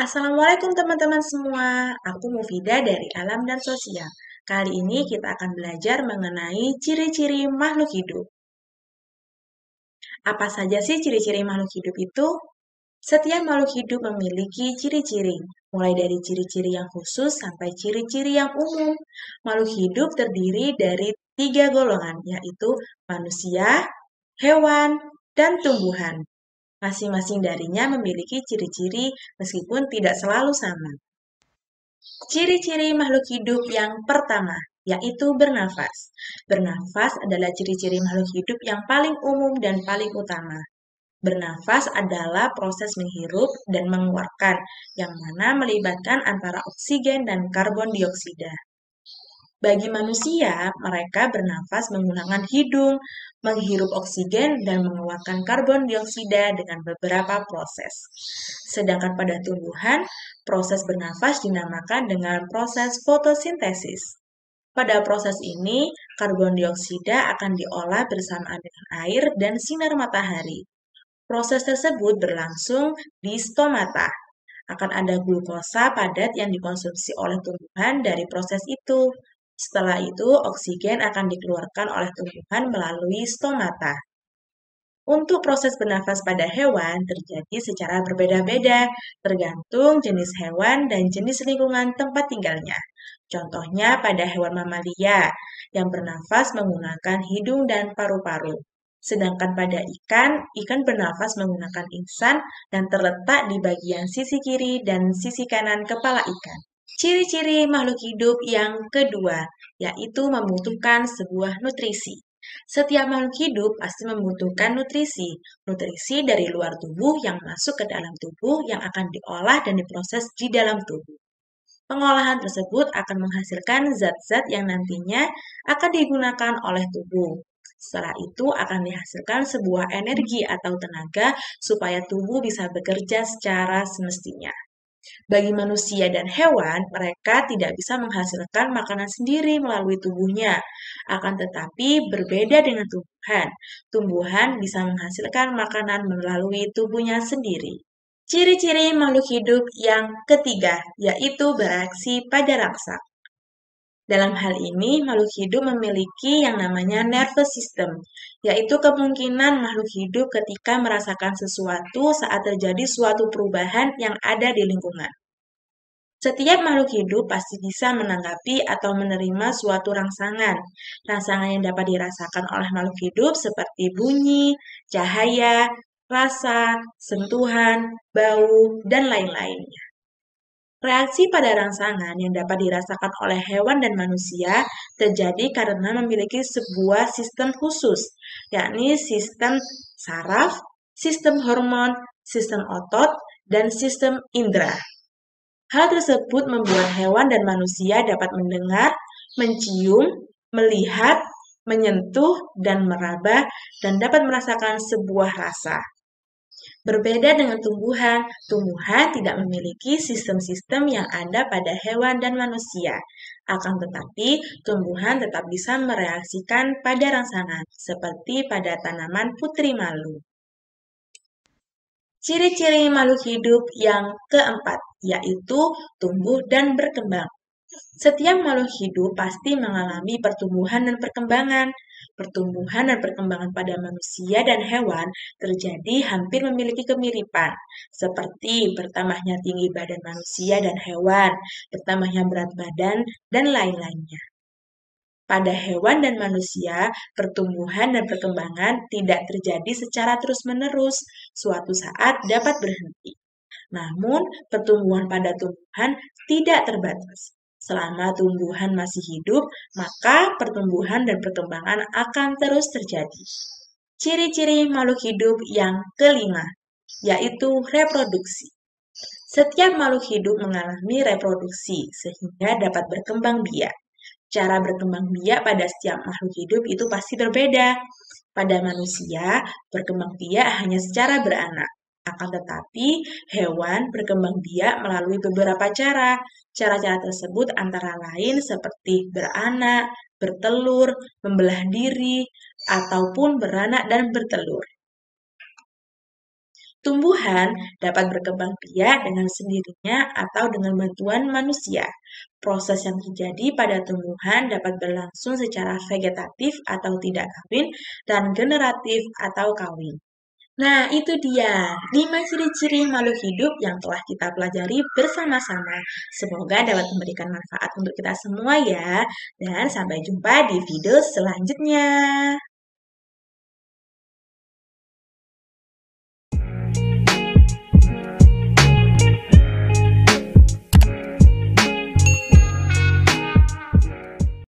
Assalamualaikum teman-teman semua, aku Mufidah dari Alam dan Sosial. Kali ini kita akan belajar mengenai ciri-ciri makhluk hidup. Apa saja sih ciri-ciri makhluk hidup itu? Setiap makhluk hidup memiliki ciri-ciri, mulai dari ciri-ciri yang khusus sampai ciri-ciri yang umum. Makhluk hidup terdiri dari 3 golongan, yaitu manusia, hewan, dan tumbuhan. Masing-masing darinya memiliki ciri-ciri meskipun tidak selalu sama. Ciri-ciri makhluk hidup yang pertama, yaitu bernafas. Bernafas adalah ciri-ciri makhluk hidup yang paling umum dan paling utama. Bernafas adalah proses menghirup dan mengeluarkan, yang mana melibatkan antara oksigen dan karbon dioksida. Bagi manusia, mereka bernafas menggunakan hidung, menghirup oksigen, dan mengeluarkan karbon dioksida dengan beberapa proses. Sedangkan pada tumbuhan, proses bernafas dinamakan dengan proses fotosintesis. Pada proses ini, karbon dioksida akan diolah bersamaan dengan air dan sinar matahari. Proses tersebut berlangsung di stomata. Akan ada glukosa padat yang dikonsumsi oleh tumbuhan dari proses itu. Setelah itu, oksigen akan dikeluarkan oleh tumbuhan melalui stomata. Untuk proses bernafas pada hewan terjadi secara berbeda-beda, tergantung jenis hewan dan jenis lingkungan tempat tinggalnya. Contohnya pada hewan mamalia yang bernafas menggunakan hidung dan paru-paru. Sedangkan pada ikan, ikan bernafas menggunakan insang dan terletak di bagian sisi kiri dan sisi kanan kepala ikan. Ciri-ciri makhluk hidup yang kedua, yaitu membutuhkan sebuah nutrisi. Setiap makhluk hidup pasti membutuhkan nutrisi. Nutrisi dari luar tubuh yang masuk ke dalam tubuh yang akan diolah dan diproses di dalam tubuh. Pengolahan tersebut akan menghasilkan zat-zat yang nantinya akan digunakan oleh tubuh. Setelah itu akan dihasilkan sebuah energi atau tenaga supaya tubuh bisa bekerja secara semestinya. Bagi manusia dan hewan, mereka tidak bisa menghasilkan makanan sendiri melalui tubuhnya. Akan tetapi berbeda dengan tumbuhan. Tumbuhan bisa menghasilkan makanan melalui tubuhnya sendiri. Ciri-ciri makhluk hidup yang ketiga, yaitu bereaksi pada rangsa. Dalam hal ini, makhluk hidup memiliki yang namanya nervous system, yaitu kemungkinan makhluk hidup ketika merasakan sesuatu saat terjadi suatu perubahan yang ada di lingkungan. Setiap makhluk hidup pasti bisa menanggapi atau menerima suatu rangsangan. Rangsangan yang dapat dirasakan oleh makhluk hidup seperti bunyi, cahaya, rasa, sentuhan, bau, dan lain-lainnya. Reaksi pada rangsangan yang dapat dirasakan oleh hewan dan manusia terjadi karena memiliki sebuah sistem khusus, yakni sistem saraf, sistem hormon, sistem otot, dan sistem indera. Hal tersebut membuat hewan dan manusia dapat mendengar, mencium, melihat, menyentuh, dan meraba, dan dapat merasakan sebuah rasa. Berbeda dengan tumbuhan, tumbuhan tidak memiliki sistem-sistem yang ada pada hewan dan manusia. Akan tetapi, tumbuhan tetap bisa mereaksikan pada rangsangan, seperti pada tanaman putri malu. Ciri-ciri makhluk hidup yang keempat, yaitu tumbuh dan berkembang. Setiap makhluk hidup pasti mengalami pertumbuhan dan perkembangan. Pertumbuhan dan perkembangan pada manusia dan hewan terjadi hampir memiliki kemiripan, seperti bertambahnya tinggi badan manusia dan hewan, bertambahnya berat badan, dan lain-lainnya. Pada hewan dan manusia, pertumbuhan dan perkembangan tidak terjadi secara terus-menerus, suatu saat dapat berhenti. Namun, pertumbuhan pada tumbuhan tidak terbatas. Selama tumbuhan masih hidup, maka pertumbuhan dan perkembangan akan terus terjadi. Ciri-ciri makhluk hidup yang kelima, yaitu reproduksi. Setiap makhluk hidup mengalami reproduksi sehingga dapat berkembang biak. Cara berkembang biak pada setiap makhluk hidup itu pasti berbeda. Pada manusia, berkembang biak hanya secara beranak. Akan tetapi, hewan berkembang biak melalui beberapa cara. Cara-cara tersebut antara lain seperti beranak, bertelur, membelah diri, ataupun beranak dan bertelur. Tumbuhan dapat berkembang biak dengan sendirinya atau dengan bantuan manusia. Proses yang terjadi pada tumbuhan dapat berlangsung secara vegetatif atau tidak kawin dan generatif atau kawin. Nah, itu dia 5 ciri-ciri makhluk hidup yang telah kita pelajari bersama-sama. Semoga dapat memberikan manfaat untuk kita semua ya. Dan sampai jumpa di video selanjutnya.